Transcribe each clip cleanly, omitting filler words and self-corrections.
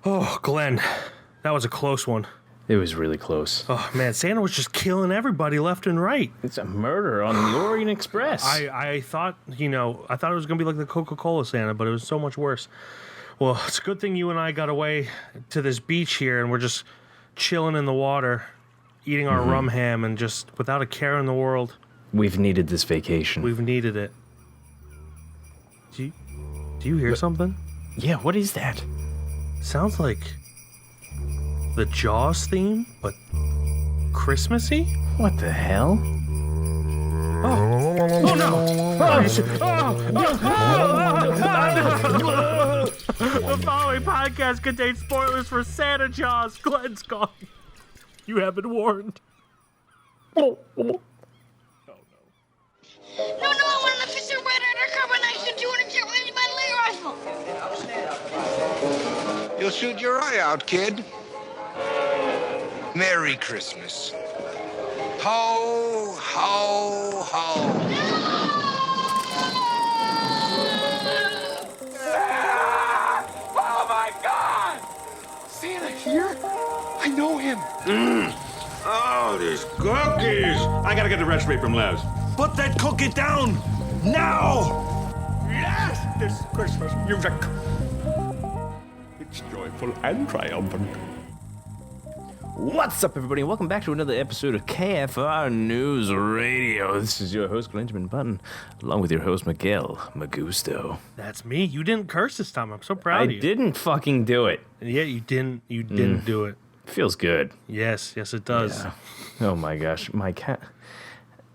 Oh, Glenn, that was a close one. It was really close. Oh, man, Santa was just killing everybody left and right. It's a murder on the Orient Express. I thought, I thought it was going to be like the Coca-Cola Santa, but it was so much worse. Well, it's a good thing you and I got away to this beach here, and we're just chilling in the water, eating our rum ham, and just without a care in the world. We've needed this vacation. We've needed it. Do you hear something? Yeah, what is that? Sounds like the Jaws theme, but Christmassy? What the hell? Oh no! The following podcast contains spoilers for Santa Jaws. Glenn's gone. You have been warned. No, I want an official red undercover knife and 200 gentlemen by rifle. You'll shoot your eye out, kid. Merry Christmas. Ho, ho, ho. Oh my God! Santa here? I know him. Oh, these cookies! I gotta get the recipe from Les. Put that cookie down now! Yes, this Christmas music. It's joyful and triumphant. What's up, everybody? Welcome back to another episode of KFR News Radio. This is your host, Benjamin Button, along with your host, Miguel Magusto. That's me. You didn't curse this time. I'm so proud of you. I didn't fucking do it. Yeah, you didn't. You didn't do it. Feels good. Yes, it does. Yeah. Oh my gosh, my cat.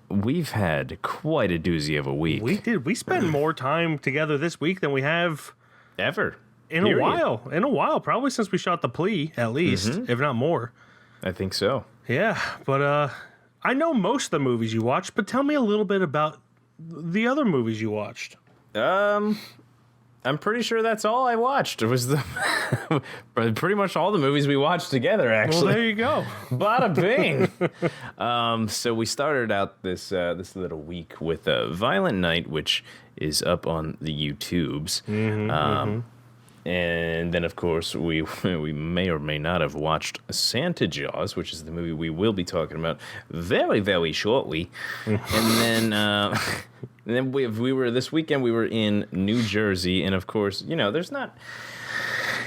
We've had quite a doozy of a week. We did. We spent more time together this week than we have Ever. in a while. In a while, probably since we shot The Plea, at least, if not more. I think so. Yeah, but I know most of the movies you watched, but tell me a little bit about the other movies you watched. I'm pretty sure that's all I watched. It was pretty much all the movies we watched together, actually. Well, there you go. Bada bing. So we started out this little week with Violent Night, which is up on the YouTubes. And then, of course, we may or may not have watched Santa Jaws, which is the movie we will be talking about very, very shortly. And then, we were this weekend. We were in New Jersey, and of course, there's not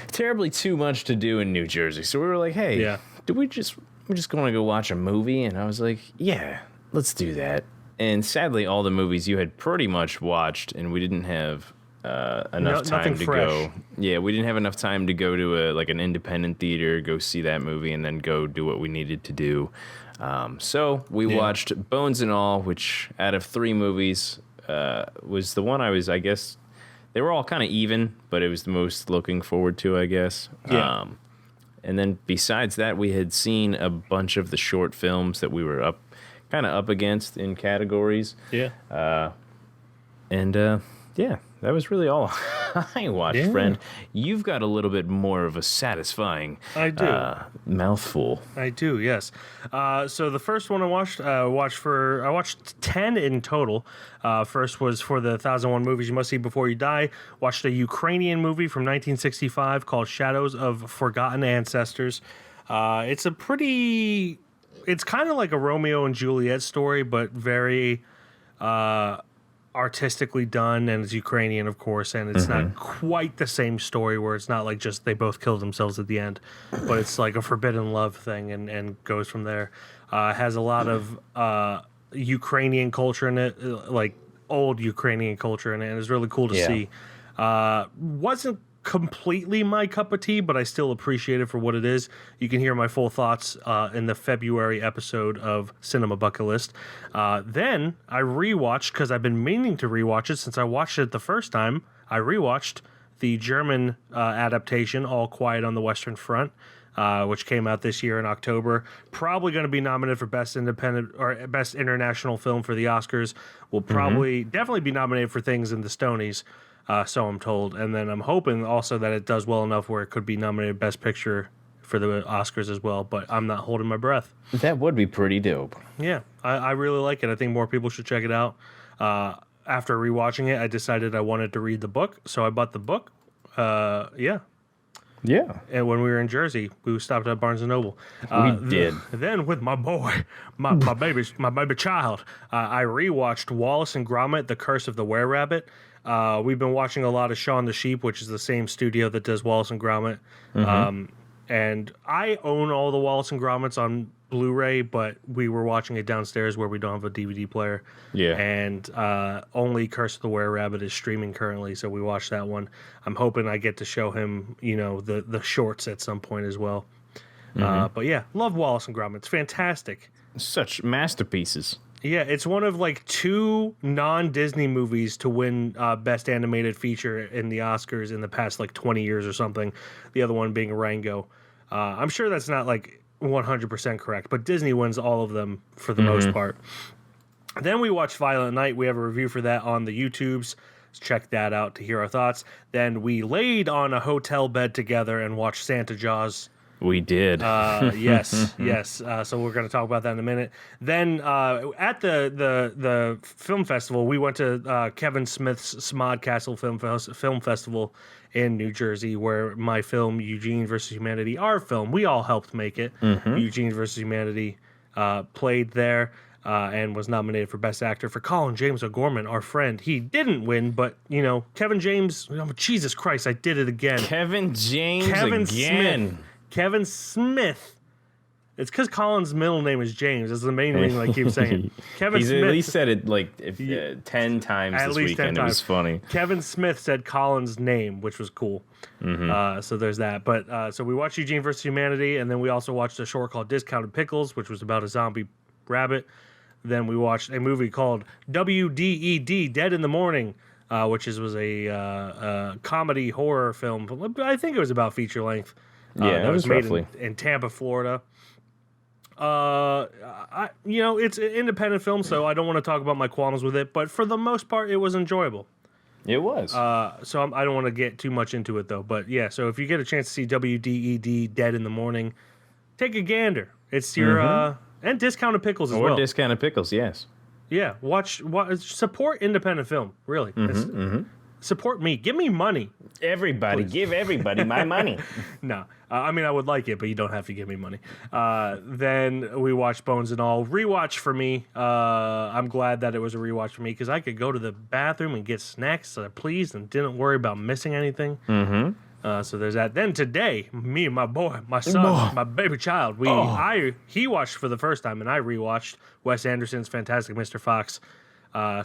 terribly too much to do in New Jersey. So we were like, hey, we're just going to go watch a movie? And I was like, yeah, let's do that. And sadly, all the movies you had pretty much watched, and we didn't have enough time to go. Yeah, we didn't have enough time to go to an independent theater, go see that movie, and then go do what we needed to do. So we watched Bones and All, which out of 3 movies was the one I guess, they were all kind of even, but it was the most looking forward to, I guess. Yeah. And then besides that, we had seen a bunch of the short films that we were up against in categories. Yeah. Yeah, that was really all I watched, friend. You've got a little bit more of a satisfying mouthful. I do, yes. So the first one I watched 10 in total. First was for the 1001 Movies You Must See Before You Die. Watched a Ukrainian movie from 1965 called Shadows of Forgotten Ancestors. It's kind of like a Romeo and Juliet story, but very artistically done, and it's Ukrainian, of course, and it's not quite the same story where it's not like just they both killed themselves at the end, but it's like a forbidden love thing and goes from there. Has a lot of Ukrainian culture in it, like old Ukrainian culture in it, and it's really cool to see. Wasn't completely my cup of tea, but I still appreciate it for what it is. You can hear my full thoughts in the February episode of Cinema Bucket List. Then I rewatched, because I've been meaning to rewatch it since I watched it the first time. I rewatched the German adaptation, All Quiet on the Western Front, which came out this year in October. Probably going to be nominated for Best Independent or Best International Film for the Oscars. Will definitely be nominated for things in the Stonies. So I'm told. And then I'm hoping also that it does well enough where it could be nominated Best Picture for the Oscars as well, but I'm not holding my breath. That would be pretty dope. Yeah, I really like it. I think more people should check it out. After rewatching it, I decided I wanted to read the book, so I bought the book. Yeah. And when we were in Jersey, we stopped at Barnes and Noble. We did. Then with my boy, my baby child, I rewatched Wallace and Gromit: The Curse of the Were-Rabbit. We've been watching a lot of Shaun the Sheep, which is the same studio that does Wallace and Gromit. And I own all the Wallace and Gromits on Blu-ray, but we were watching it downstairs where we don't have a DVD player. Yeah. And only Curse of the Were-Rabbit is streaming currently, so we watched that one. I'm hoping I get to show him, the shorts at some point as well. But yeah, love Wallace and Gromit. It's fantastic. Such masterpieces. Yeah, it's one of like 2 non-Disney movies to win Best Animated Feature in the Oscars in the past like 20 years or something. The other one being Rango. I'm sure that's not like 100% correct, but Disney wins all of them for the most part. Then we watched Violent Night. We have a review for that on the YouTubes. Check that out to hear our thoughts. Then we laid on a hotel bed together and watched Santa Jaws. We did. Yes. So we're going to talk about that in a minute. Then at the film festival, we went to Kevin Smith's Smodcastle Film Festival in New Jersey, where my film Eugene vs. Humanity, our film, we all helped make it. Eugene vs. Humanity played there and was nominated for Best Actor for Colin James O'Gorman, our friend. He didn't win, but Kevin James. Jesus Christ, I did it again. Kevin again. Kevin Smith. It's because Colin's middle name is James. That's the main reason I keep saying. Kevin He's Smith. at least said it like 10 times At this least 10 weekend. It was funny. Kevin Smith said Colin's name, which was cool. So there's that. But so we watched Eugene vs. Humanity, and then we also watched a short called Discounted Pickles, which was about a zombie rabbit. Then we watched a movie called WDED, Dead in the Morning, which was a comedy horror film. I think it was about feature length. Yeah, that was made roughly in Tampa, Florida. It's an independent film, so I don't want to talk about my qualms with it. But for the most part, it was enjoyable. It was. So I don't want to get too much into it, though. But yeah, so if you get a chance to see WDED, Dead in the Morning, take a gander. It's your and Discounted Pickles as well. Or Discounted Pickles, yes. Yeah, watch support independent film. Really, support me. Give me money. Everybody, please. Give everybody my money. No, I mean I would like it, but you don't have to give me money. Then we watched Bones and All. Rewatch for me. I'm glad that it was a rewatch for me because I could go to the bathroom and get snacks that I pleased and didn't worry about missing anything. So there's that. Then today, me and my boy, my son, my baby child, he watched for the first time, and I rewatched Wes Anderson's Fantastic Mr. Fox,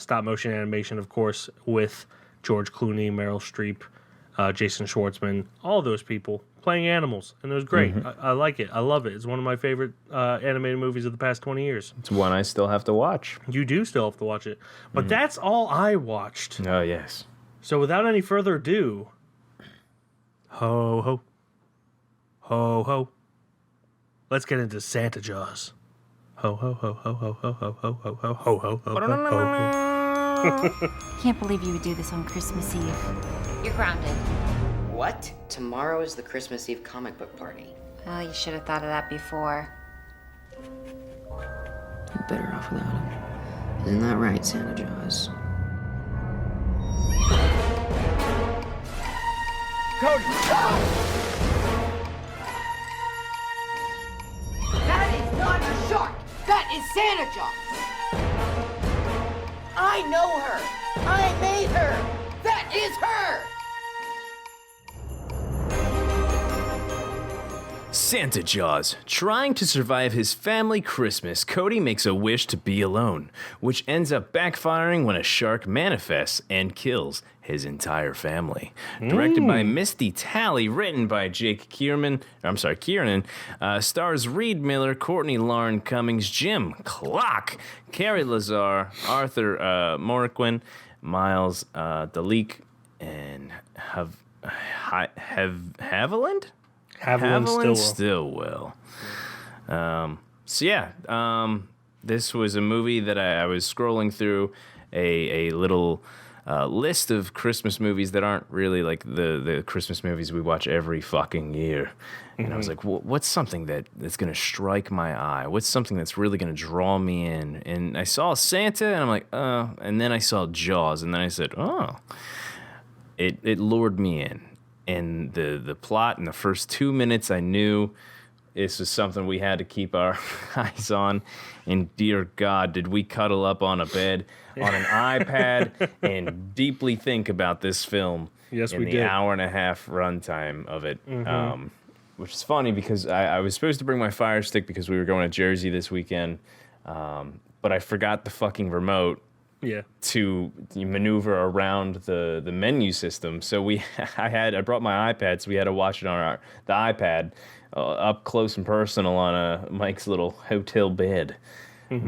stop motion animation, of course, with George Clooney, Meryl Streep, Jason Schwartzman, all those people playing animals, and it was great. I like it. I love it. It's one of my favorite animated movies of the past 20 years. It's one I still have to watch. You do still have to watch it, but that's all I watched. Oh yes. So without any further ado, ho ho, ho ho. Let's get into Santa Jaws. Ho ho ho ho ho ho ho ho ho ho ho ho ho ho. Can't believe you would do this on Christmas Eve. You're grounded. What? Tomorrow is the Christmas Eve comic book party. Oh, you should have thought of that before. You're better off without him. Isn't that right, Santa Jaws? Cody! That is not a shark! That is Santa Jaws! I know her! I made her! That is her! Santa Jaws. Trying to survive his family Christmas, Cody makes a wish to be alone, which ends up backfiring when a shark manifests and kills his entire family. Directed by Misty Talley, written by Jake Kiernan, stars Reed Miller, Courtney Lauren Cummings, Jim Clock, Carrie Lazar, Arthur Morquin, Miles Dalik, and Haviland? Haviland Stillwell. This was a movie that I was scrolling through a little list of Christmas movies that aren't really like the Christmas movies we watch every fucking year. And I was like, what's something that's going to strike my eye? What's something that's really going to draw me in? And I saw Santa, and I'm like, and then I saw Jaws, and then I said, oh. It lured me in. and the plot in the first 2 minutes, I knew this was something we had to keep our eyes on. And dear God, did we cuddle up on a bed on an iPad and deeply think about this film. Yes, in we the did. hour and a half runtime of it. Which is funny because I was supposed to bring my Fire Stick because we were going to Jersey this weekend, but I forgot the fucking remote to maneuver around the menu system. So I brought my iPad, so we had to watch it on the iPad up close and personal on Mike's little hotel bed.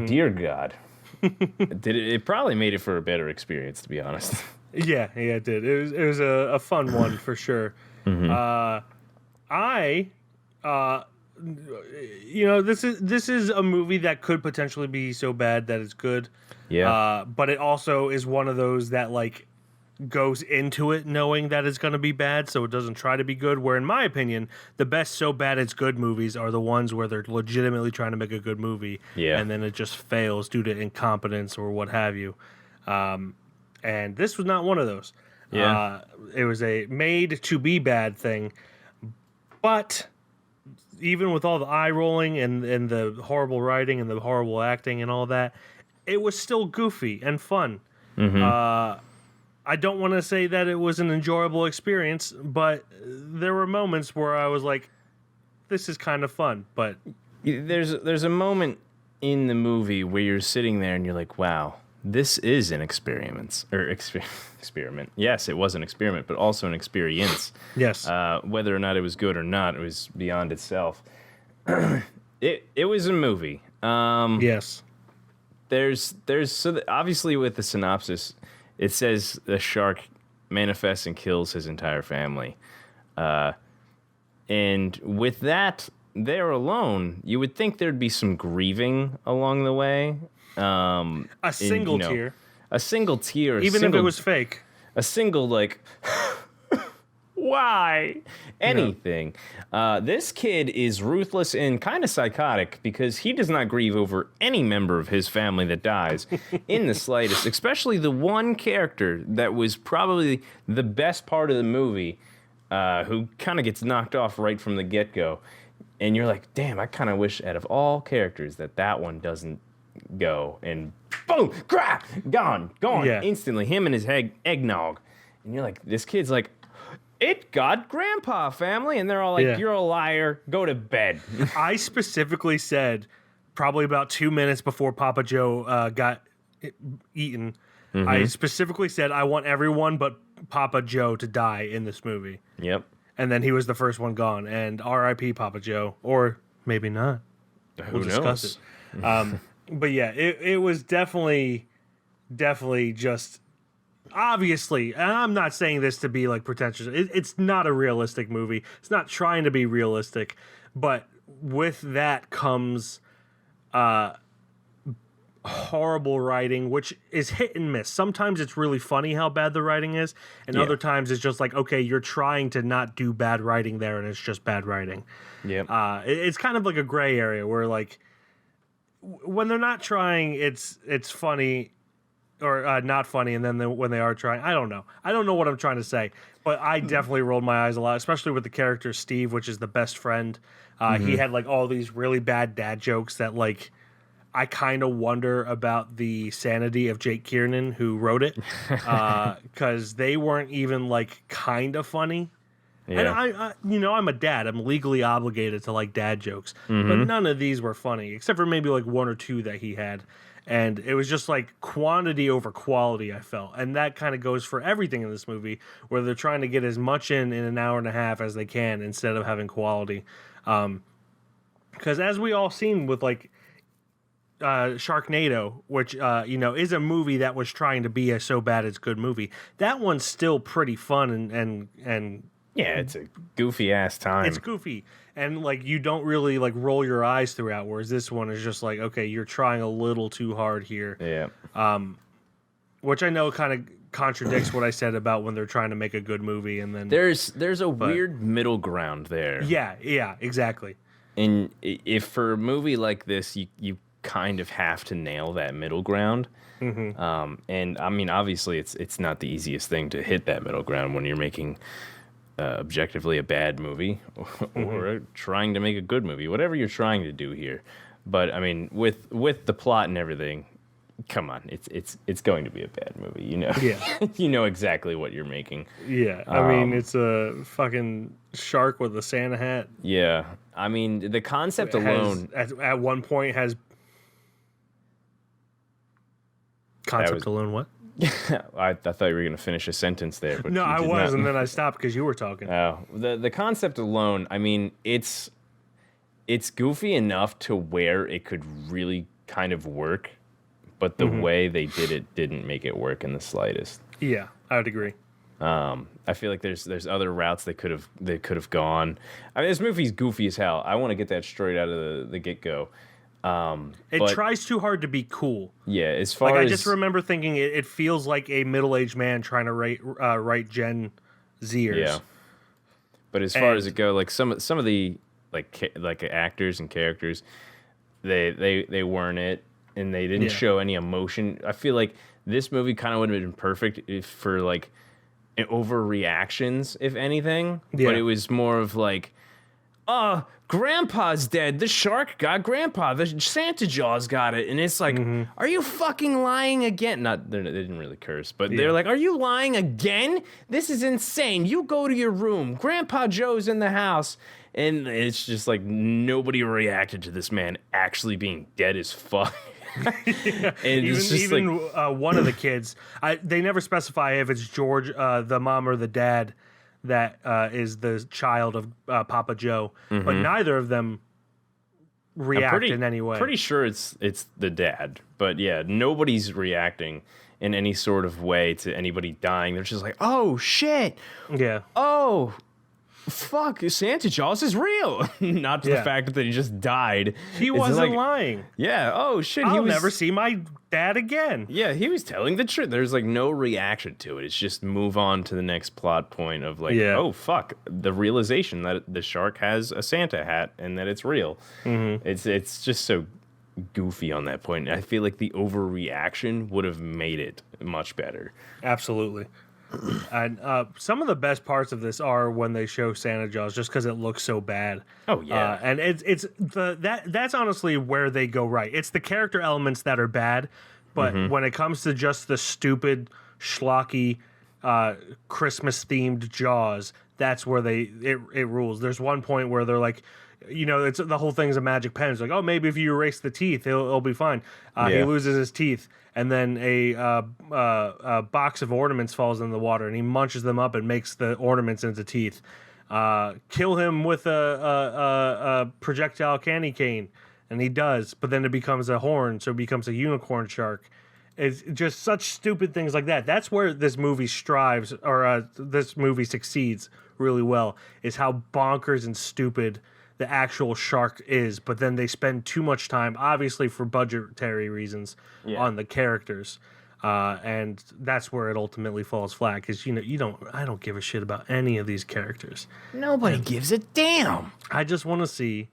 Dear God, it probably made it for a better experience, to be honest. Yeah, it did. It was a fun one for sure. This is a movie that could potentially be so bad that it's good. Yeah. But it also is one of those that like goes into it knowing that it's going to be bad, so it doesn't try to be good. Where, in my opinion, the best so bad it's good movies are the ones where they're legitimately trying to make a good movie, and then it just fails due to incompetence or what have you. And this was not one of those. Yeah. It was a made to be bad thing, but even with all the eye rolling and the horrible writing and the horrible acting and all that, it was still goofy and fun. I don't want to say that it was an enjoyable experience, but there were moments where I was like, this is kind of fun. But there's a moment in the movie where you're sitting there and you're like, wow, this is an experiment. Yes, it was an experiment, but also an experience. Yes. Whether or not it was good or not, it was beyond itself. It was a movie. Yes. Obviously with the synopsis, it says the shark manifests and kills his entire family. And with that there alone, you would think there'd be some grieving along the way. A single tear. A single tear. Even if it was fake. A single, like, why? Anything. This kid is ruthless and kind of psychotic because he does not grieve over any member of his family that dies in the slightest, especially the one character that was probably the best part of the movie, who kind of gets knocked off right from the get-go. And you're like, damn, I kind of wish out of all characters that one doesn't go. And boom, crap, gone instantly. Him and his eggnog. And you're like, this kid's like, it got grandpa, family. And they're all like, you're a liar, go to bed. I specifically said, probably about 2 minutes before Papa Joe got eaten, I specifically said, I want everyone but Papa Joe to die in this movie. Yep. And then he was the first one gone. And R.I.P. Papa Joe. Or maybe not. We'll discuss it. But yeah, it was definitely just... Obviously, and I'm not saying this to be like pretentious. It's not a realistic movie. It's not trying to be realistic. But with that comes horrible writing, which is hit and miss. Sometimes it's really funny how bad the writing is, and other times it's just like, okay, you're trying to not do bad writing there, and it's just bad writing. Yeah, it's kind of like a gray area where, like, when they're not trying, it's funny or not funny, and then when they are trying, I don't know what I'm trying to say, but I definitely rolled my eyes a lot, especially with the character Steve, which is the best friend. He had like all these really bad dad jokes that, like, I kind of wonder about the sanity of Jake Kiernan, who wrote it, because they weren't even like kind of funny. Yeah. And I'm a dad. I'm legally obligated to like dad jokes, but none of these were funny, except for maybe like one or two that he had. And it was just like quantity over quality, I felt. And that kind of goes for everything in this movie, where they're trying to get as much in an hour and a half as they can instead of having quality. Because as we all seen with like Sharknado, which is a movie that was trying to be a so bad it's good movie, that one's still pretty fun and yeah, it's a goofy ass time. It's goofy, and like you don't really like roll your eyes throughout, whereas this one is just like, okay, you're trying a little too hard here. Yeah. Which I know kind of contradicts what I said about when they're trying to make a good movie, and then there's a weird middle ground there. Yeah, exactly. And if for a movie like this, you kind of have to nail that middle ground. And I mean, obviously, it's not the easiest thing to hit that middle ground when you're making objectively a bad movie or trying to make a good movie, whatever you're trying to do here. But I mean, with the plot and everything, come on, it's going to be a bad movie, you know. Yeah. You know exactly what you're making. Yeah, I mean, it's a fucking shark with a Santa hat. Yeah, I mean, the concept alone. At one point has concept alone. What? I thought you were going to finish a sentence there, but No, you I did was, not. and then I stopped because you were talking. Oh, the concept alone. I mean, it's goofy enough to where it could really kind of work, but the way they did it didn't make it work in the slightest. Yeah, I would agree. I feel like there's other routes they could have gone. I mean, this movie's goofy as hell. I want to get that straight out of the get go. It tries too hard to be cool. Yeah, as far Like as I just remember thinking, it feels like a middle-aged man trying to write Gen Zers. Yeah. But as far as it go, like some of the like actors and characters, they weren't it, and they didn't show any emotion. I feel like this movie kind of would have been perfect for like overreactions, if anything. Yeah. But it was more of like, Grandpa's dead. The shark got Grandpa. The Santa Jaws got it. And it's like, are you fucking lying again? They didn't really curse, but they're like, are you lying again? This is insane. You go to your room. Grandpa Joe's in the house. And it's just like nobody reacted to this man actually being dead as fuck. And it's just even like, one of the kids, they never specify if it's George, the mom, or the dad that is the child of Papa Joe, but neither of them react in any way. Pretty sure it's the dad, but yeah, nobody's reacting in any sort of way to anybody dying. They're just like, oh shit, Yeah. oh fuck, Santa Claus is real. Not to the fact that he just died. He It's wasn't like, lying. Yeah. Oh shit. I'll never see my dad again. Yeah, he was telling the truth. There's like no reaction to it. It's just move on to the next plot point of like, oh fuck, the realization that the shark has a Santa hat and that it's real. It's just so goofy on that point. I feel like the overreaction would have made it much better. Absolutely. And some of the best parts of this are when they show Santa Jaws, just because it looks so bad. Oh yeah, and that's honestly where they go right. It's the character elements that are bad, but when it comes to just the stupid, schlocky, Christmas themed Jaws, that's where it rules. There's one point where they're like, you know, it's the whole thing's a magic pen. It's like, oh, maybe if you erase the teeth, it'll be fine. He loses his teeth, and then a box of ornaments falls in the water, and he munches them up and makes the ornaments into teeth. Kill him with a projectile candy cane, and he does, but then it becomes a horn, so it becomes a unicorn shark. It's just such stupid things like that. That's where this movie strives, or this movie succeeds really well, is how bonkers and stupid the actual shark is, but then they spend too much time, obviously for budgetary reasons, on the characters, and that's where it ultimately falls flat. Because I don't give a shit about any of these characters. Nobody gives a damn. I just want to see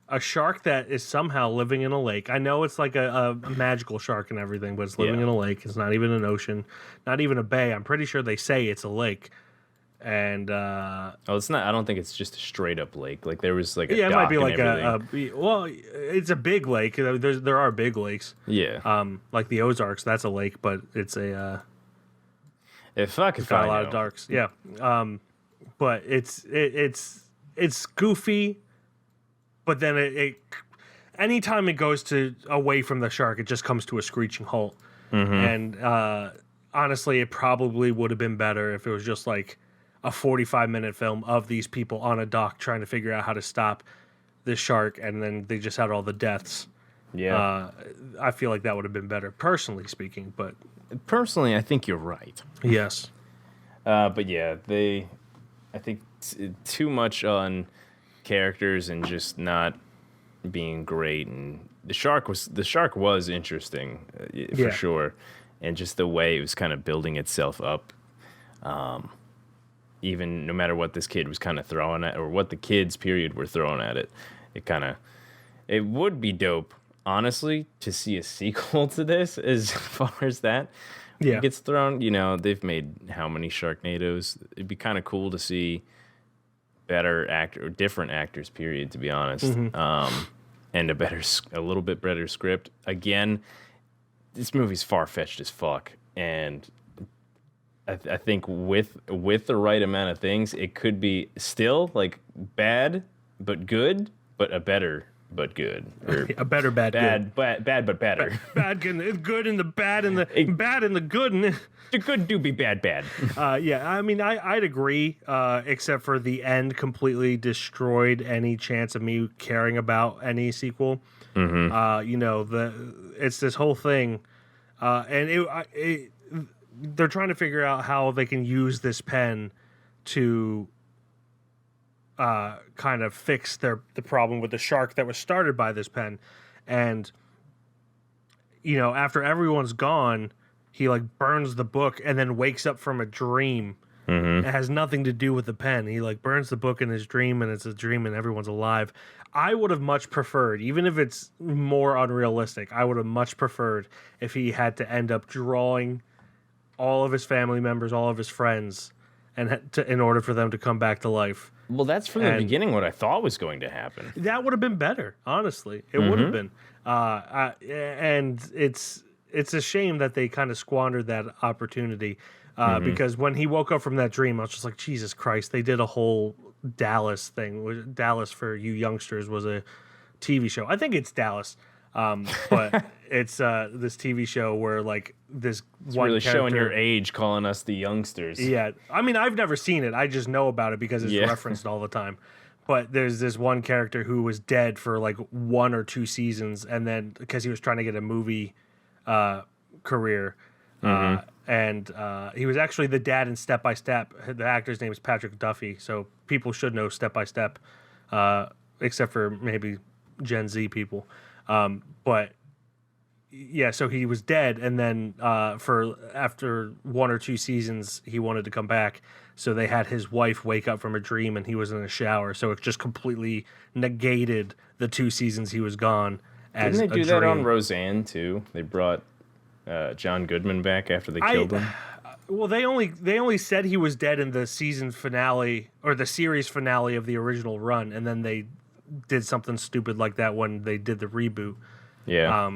a shark that is somehow living in a lake. I know it's like a magical shark and everything, but it's living in a lake. It's not even an ocean, not even a bay. I'm pretty sure they say it's a lake. And it's not. I don't think it's just a straight up lake. Like there was like a it dock might be and like everything. it's a big lake. There are big lakes. Yeah. Like the Ozarks, that's a lake, but it's a it's got a lot of darks. Yeah. But it's goofy, but then it anytime it goes to away from the shark, it just comes to a screeching halt. And honestly, it probably would have been better if it was just like a 45-minute film of these people on a dock trying to figure out how to stop this shark, and then they just had all the deaths. Yeah. I feel like that would have been better, personally speaking, but... Personally, I think you're right. Yes. But yeah, I think too much on characters and just not being great, and the shark was interesting, for sure, and just the way it was kind of building itself up. Even no matter what this kid was kind of throwing at, or what the kids period were throwing at it, it would be dope, honestly, to see a sequel to this as far as that gets thrown. You know, they've made how many Sharknadoes? It'd be kind of cool to see better actor, or different actors, period, to be honest. And a little bit better script. Again, this movie's far-fetched as fuck, and I think with the right amount of things, it could be still like bad but good, but a better but good, or a better bad but better. Bad good and the bad and the bad and the good. And the good do be bad. Yeah, I mean, I'd agree, except for the end completely destroyed any chance of me caring about any sequel. You know, it's this whole thing, and they're trying to figure out how they can use this pen to kind of fix the problem with the shark that was started by this pen. And, you know, after everyone's gone, he like burns the book and then wakes up from a dream. It has nothing to do with the pen. He like burns the book in his dream, and it's a dream and everyone's alive. I would have much preferred, even if it's more unrealistic, I would have much preferred if he had to end up drawing all of his family members, all of his friends, and in order for them to come back to life. Well, that's from the beginning what I thought was going to happen. That would have been better, honestly. It would have been. And it's a shame that they kind of squandered that opportunity, because when he woke up from that dream, I was just like, Jesus Christ, they did a whole Dallas thing. Dallas, for you youngsters, was a TV show. I think it's Dallas, but it's this TV show where like this It's one really character, showing your age, calling us the youngsters. Yeah, I mean, I've never seen it. I just know about it because it's referenced all the time. But there's this one character who was dead for like 1 or 2 seasons, and then because he was trying to get a movie career, and he was actually the dad in Step by Step. The actor's name is Patrick Duffy, so people should know Step by Step, except for maybe Gen Z people. But yeah, so he was dead, and then after 1 or 2 seasons, he wanted to come back. So they had his wife wake up from a dream, and he was in a shower. So it just completely negated the 2 seasons he was gone. Didn't they do that on Roseanne too? They brought John Goodman back after they killed him. Well, they only said he was dead in the season finale or the series finale of the original run, and then they did something stupid like that when they did the reboot. Yeah.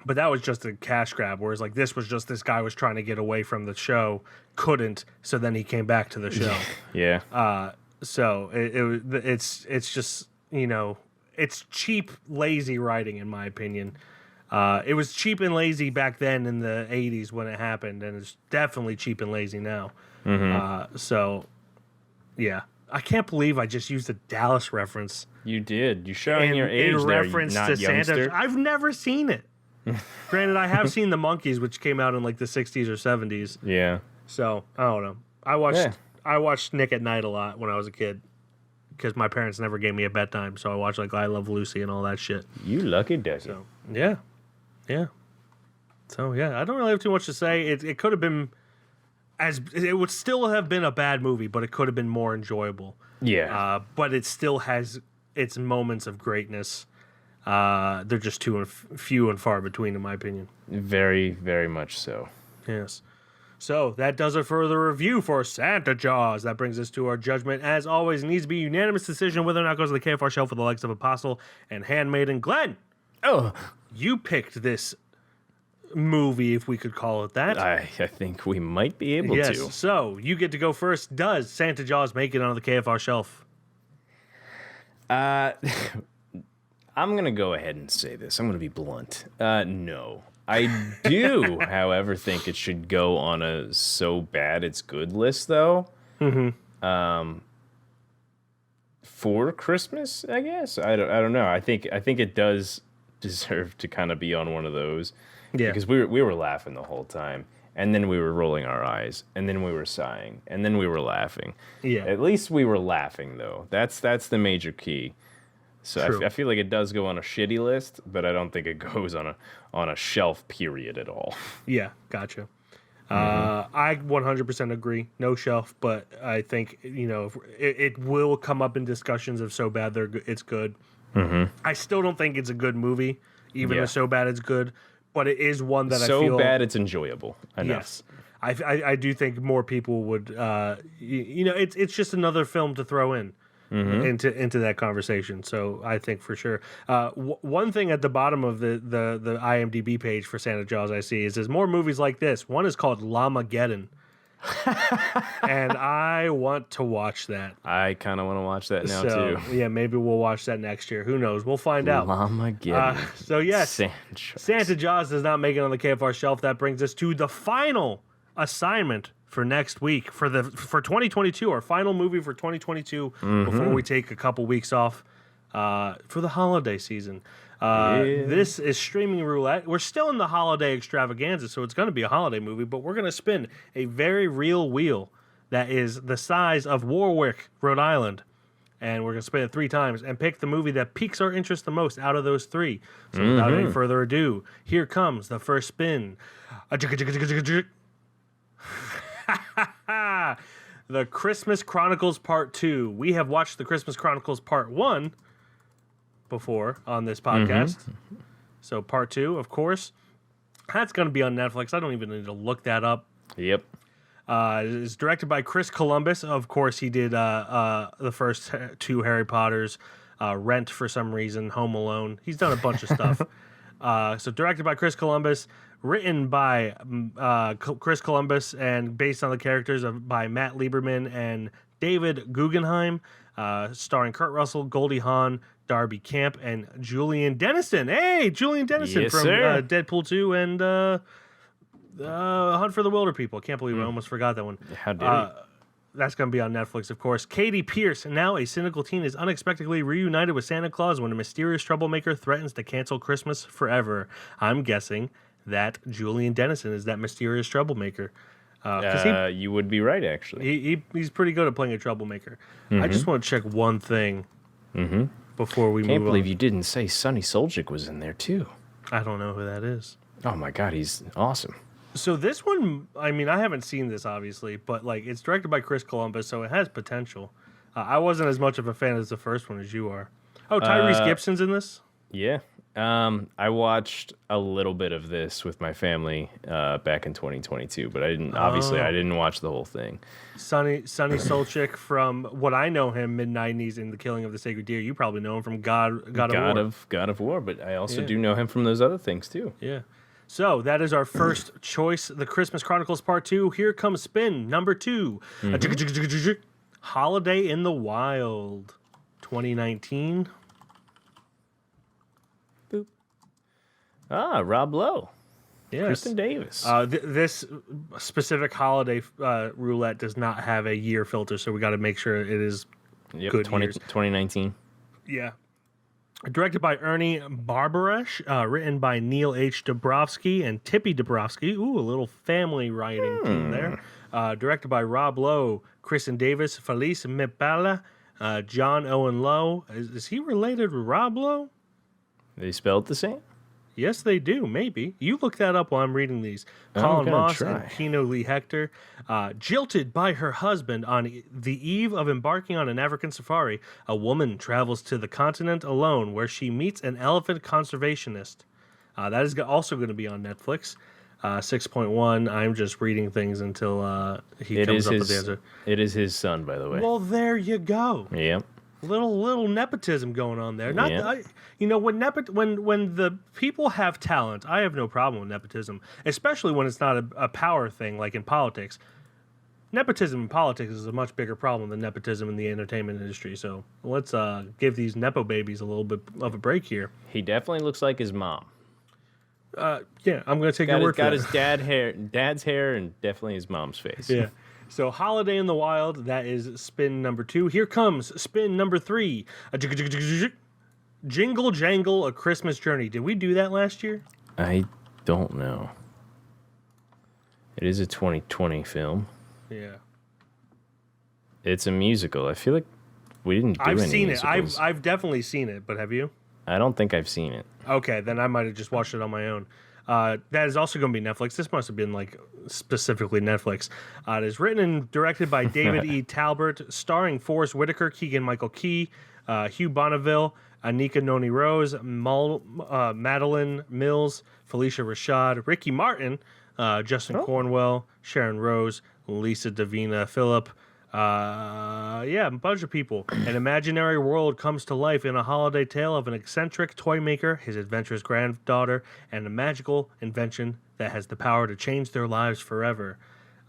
But that was just a cash grab, whereas like this was just this guy was trying to get away from the show, couldn't, so then he came back to the show. Yeah. So it's just, you know, it's cheap, lazy writing in my opinion. It was cheap and lazy back then in the 80s when it happened, and it's definitely cheap and lazy now. So, yeah. I can't believe I just used a Dallas reference. You did. You're showing your age in there, reference not to youngster. Santa. I've never seen it. Granted, I have seen The Monkees, which came out in like the 60s or 70s. Yeah. So, I don't know. I watched Nick at Night a lot when I was a kid because my parents never gave me a bedtime, so I watched like I Love Lucy and all that shit. You lucky ducky. So, yeah. So, yeah, I don't really have too much to say. It could have been it would still have been a bad movie, but it could have been more enjoyable. Yeah. But it still has its moments of greatness. They're just few and far between, in my opinion. Very, very much so. Yes. So that does it for the review for Santa Jaws. That brings us to our judgment. As always, it needs to be a unanimous decision whether or not it goes to the KFR shelf for the likes of Apostle and Handmaiden. Glenn, you picked this movie, if we could call it that. I think we might be able to. So you get to go first. Does Santa Jaws make it on the KFR shelf? I'm going to go ahead and say this. I'm going to be blunt. No. I do, however, think it should go on a so bad it's good list, though. For Christmas, I guess. I don't know. I think it does deserve to kind of be on one of those. Yeah. Because we were laughing the whole time, and then we were rolling our eyes, and then we were sighing, and then we were laughing. Yeah. At least we were laughing, though. That's the major key. So I feel like it does go on a shitty list, but I don't think it goes on a shelf period at all. Yeah, gotcha. I 100% agree. No shelf, but I think, you know, it will come up in discussions of so bad it's good. I still don't think it's a good movie, even if so bad it's good, but it is one that I feel... So bad it's enjoyable enough. Yes. I do think more people would, it's just another film to throw in into that conversation. So I think for sure. One thing at the bottom of the IMDb page for Santa Jaws I see is there's more movies like this. One is called Llamageddon. And I want to watch that. I kind of want to watch that now too. Yeah, maybe we'll watch that next year. Who knows? We'll find out. Llamageddon. So yes, Santa Jaws does not make it on the KFR shelf. That brings us to the final assignment for next week for 2022, our final movie for 2022 before we take a couple weeks off for the holiday season. This is Streaming Roulette. We're still in the holiday extravaganza, so it's going to be a holiday movie, but we're going to spin a very real wheel that is the size of Warwick, Rhode Island. And we're going to spin it 3 times and pick the movie that piques our interest the most out of those 3. So without any further ado, here comes the first spin. The Christmas Chronicles Part 2. We have watched the Christmas Chronicles Part 1 before on this podcast. So Part 2, of course. That's going to be on Netflix. I don't even need to look that up. Yep. It's directed by Chris Columbus. Of course, he did the first 2 Harry Potters, Rent for some reason, Home Alone. He's done a bunch of stuff. So directed by Chris Columbus, written by Chris Columbus, and based on the characters by Matt Lieberman and David Guggenheim, starring Kurt Russell, Goldie Hawn, Darby Camp, and Julian Dennison. Hey, Julian Dennison yes, from sir. Deadpool 2 and Hunt for the Wilder People. I can't believe I almost forgot that one. How dare you? That's going to be on Netflix, of course. Katie Pierce, now a cynical teen, is unexpectedly reunited with Santa Claus when a mysterious troublemaker threatens to cancel Christmas forever. I'm guessing that Julian Dennison is that mysterious troublemaker. You would be right, actually. He's pretty good at playing a troublemaker. I just want to check one thing before we move on. Can't believe you didn't say Sonny Soljic was in there, too. I don't know who that is. Oh, my God, he's awesome. So this one, I mean, I haven't seen this, obviously, but like it's directed by Chris Columbus, so it has potential. I wasn't as much of a fan as the first one as you are. Oh, Tyrese Gibson's in this? Yeah. I watched a little bit of this with my family back in 2022, but I didn't watch the whole thing. Sonny Solchick, from what I know him, mid-90s in The Killing of the Sacred Deer. You probably know him from God of War. But I also do know him from those other things, too. Yeah. So that is our first choice, The Christmas Chronicles Part 2. Here comes spin number 2. Holiday in the Wild, 2019. Boop. Rob Lowe. Yes. Kristen Davis. This specific holiday roulette does not have a year filter, so we got to make sure it is good 2019. Yeah. Directed by Ernie Barbaresh, written by Neil H. Dabrowski and Tippy Dabrowski. Ooh, a little family writing team there. Directed by Rob Lowe, Kristen Davis, Felice Mipala, John Owen Lowe. Is he related to Rob Lowe? They spelled the same? Yes, they do. Maybe. You look that up while I'm reading these. Colin Moss and Keno Lee Hector. Jilted by her husband on the eve of embarking on an African safari, a woman travels to the continent alone where she meets an elephant conservationist. That is also going to be on Netflix. 6.1. I'm just reading things until he comes up with the answer. It is his son, by the way. Well, there you go. Yep. Little nepotism going on there. Not, when the people have talent, I have no problem with nepotism, especially when it's not a power thing like in politics. Nepotism in politics is a much bigger problem than nepotism in the entertainment industry. So let's give these nepo babies a little bit of a break here. He definitely looks like his mom. Yeah, I'm going to take your word for it. Got his dad's hair, and definitely his mom's face. Yeah. So, Holiday in the Wild, that is spin number 2. Here comes spin number 3. Jingle Jangle, A Christmas Journey. Did we do that last year? I don't know. It is a 2020 film. Yeah. It's a musical. I feel like we didn't do any musicals. I've seen it. I've definitely seen it, but have you? I don't think I've seen it. Okay, then I might have just watched it on my own. That is also going to be Netflix. This must have been like specifically Netflix. It is written and directed by David E. Talbert, starring Forrest Whitaker, Keegan-Michael Key, Hugh Bonneville, Anika Noni Rose, Madeline Mills, Felicia Rashad, Ricky Martin, Justin Cornwell, Sharon Rose, Lisa Davina Phillip. A bunch of people. An imaginary world comes to life in a holiday tale of an eccentric toy maker, his adventurous granddaughter, and a magical invention that has the power to change their lives forever.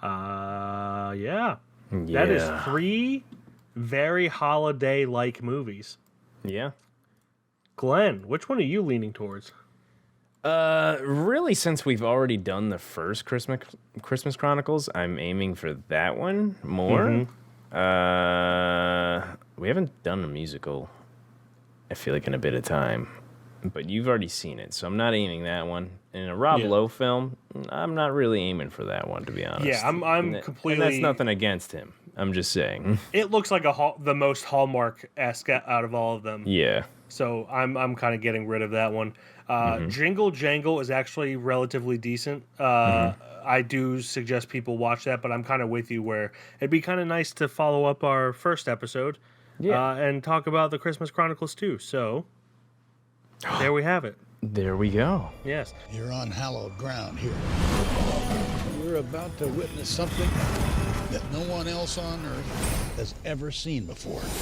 That is 3 very holiday-like movies. Yeah. Glenn, which one are you leaning towards? Really, since we've already done the first Christmas Chronicles, I'm aiming for that one more. We haven't done a musical, I feel like, in a bit of time. But you've already seen it, so I'm not aiming that one. In a Rob Lowe film, I'm not really aiming for that one, to be honest. Yeah, I'm completely... And that's nothing against him. I'm just saying. It looks like the most Hallmark-esque out of all of them. Yeah. So I'm kind of getting rid of that one. Jingle Jangle is actually relatively decent. I do suggest people watch that, but I'm kind of with you where it'd be kind of nice to follow up our first episode and talk about the Christmas Chronicles too. So there we have it. There we go. Yes. You're on hallowed ground here. You're about to witness something that no one else on Earth has ever seen before. Let's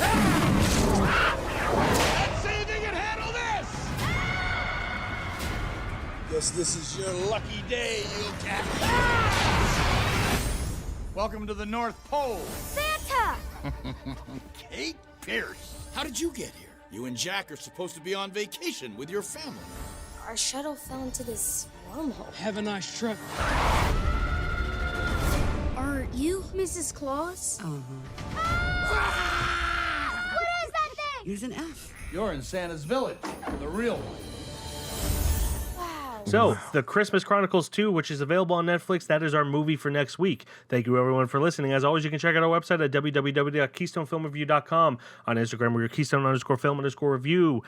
see if they can handle this! Guess this is your lucky day, you cat. Welcome to the North Pole. Santa! Kate Pierce. How did you get here? You and Jack are supposed to be on vacation with your family. Our shuttle fell into this wormhole. Have a nice trip. Are you Mrs. Claus? Uh-huh. What is that thing? Use an F. You're in Santa's village, the real one. Wow. So, The Christmas Chronicles 2, which is available on Netflix, that is our movie for next week. Thank you, everyone, for listening. As always, you can check out our website at www.keystonefilmreview.com. On Instagram, we're Keystone_film_review.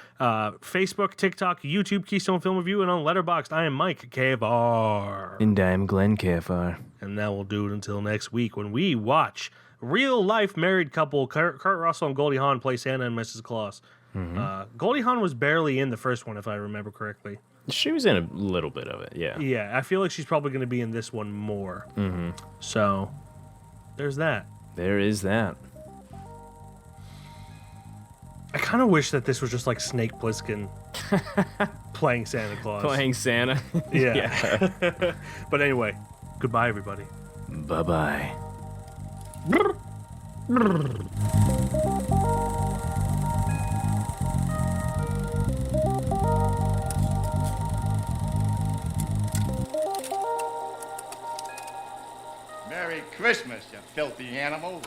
Facebook, TikTok, YouTube, Keystone Film Review. And on Letterboxd, I am Mike, KFR. And I'm Glenn KFR. And that will do it until next week when we watch real-life married couple Kurt Russell and Goldie Hawn play Santa and Mrs. Claus. Goldie Hawn was barely in the first one, if I remember correctly. She was in a little bit of it, yeah. Yeah, I feel like she's probably going to be in this one more. So, there's that. There is that. I kind of wish that this was just like Snake Plissken playing Santa Claus. Playing Santa. Yeah. But anyway, goodbye, everybody. Bye-bye. Merry Christmas, you filthy animal.